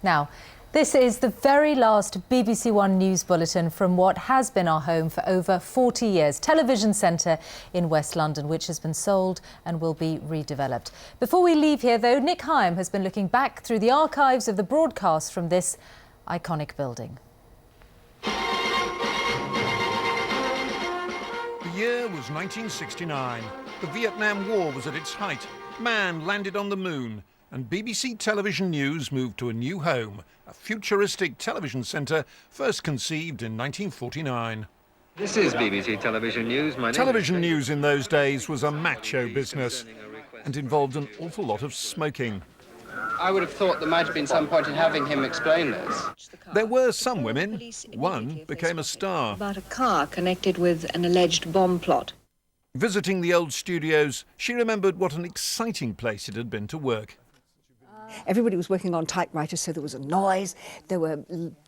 Now, this is the very last BBC One News Bulletin from what has been our home for over 40 years, Television Centre in West London, which has been sold and will be redeveloped. Before we leave here, though, Nick Hyam has been looking back through the archives of the broadcast from this iconic building. The year was 1969. The Vietnam War was at its height. Man landed on the moon, and BBC Television News moved to a new home, a futuristic television centre first conceived in 1949. This is BBC Television News. Television news in those days was a macho business and involved an awful lot of smoking. I would have thought there might have been some point in having him explain this. There were some women. One became a star. About a car connected with an alleged bomb plot. Visiting the old studios, she remembered what an exciting place it had been to work. Everybody was working on typewriters, so there was a noise. There were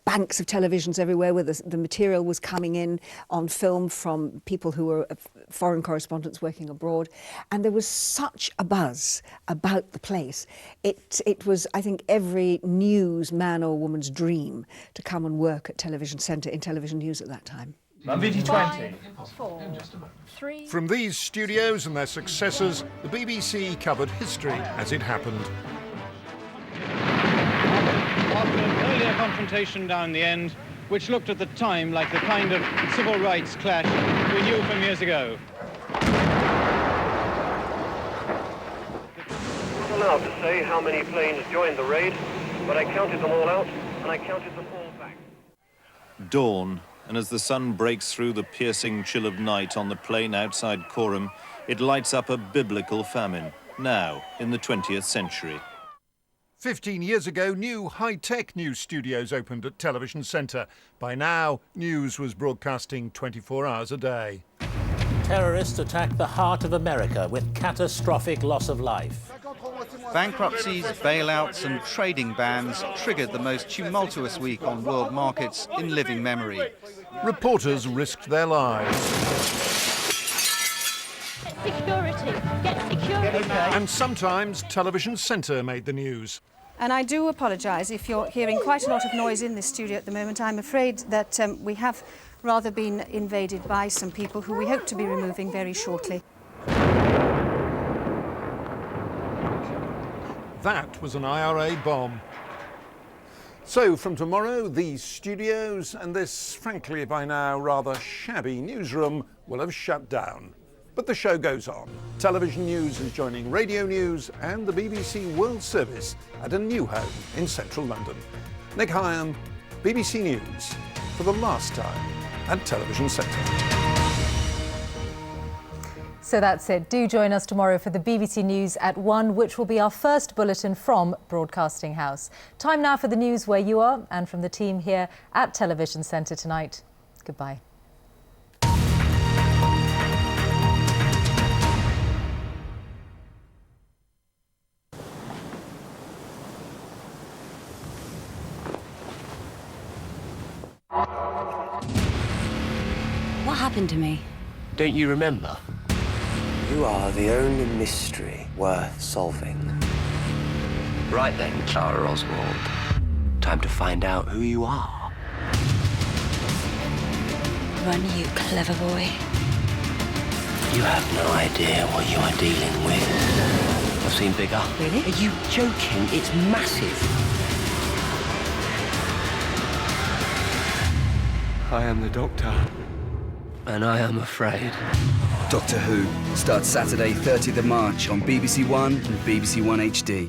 banks of televisions everywhere where the material was coming in on film from people who were foreign correspondents working abroad. And there was such a buzz about the place. It was, I think, every news man or woman's dream to come and work at Television Centre in television news at that time. From these studios and their successors, the BBC covered history as it happened. After an earlier confrontation down the end, which looked at the time like the kind of civil rights clash we knew from years ago. I'm not allowed to say how many planes joined the raid, but I counted them all out, and I counted them all back. Dawn, and as the sun breaks through the piercing chill of night on the plain outside Coram, it lights up a biblical famine, now in the 20th century. 15 years ago, new high-tech news studios opened at Television Centre. By now, news was broadcasting 24 hours a day. Terrorists attacked the heart of America with catastrophic loss of life. Bankruptcies, bailouts and trading bans triggered the most tumultuous week on world markets in living memory. Reporters risked their lives. Get security. And sometimes Television Centre made the news. And I do apologise if you're hearing quite a lot of noise in this studio at the moment. I'm afraid that we have rather been invaded by some people who we hope to be removing very shortly. That was an IRA bomb. So from tomorrow, these studios and this, frankly, by now rather shabby newsroom will have shut down. But the show goes on. Television News is joining Radio News and the BBC World Service at a new home in central London. Nick Hyam, BBC News, for the last time at Television Centre. So that's it. Do join us tomorrow for the BBC News at 1, which will be our first bulletin from Broadcasting House. Time now for the news where you are, and from the team here at Television Centre tonight. Goodbye. What happened to me? Don't you remember? You are the only mystery worth solving. Right then, Clara Oswald. Time to find out who you are. Run, you clever boy. You have no idea what you are dealing with. I've seen bigger. Really? Are you joking? It's massive. I am the Doctor. And I am afraid. Doctor Who starts Saturday 30th of March on BBC One and BBC One HD.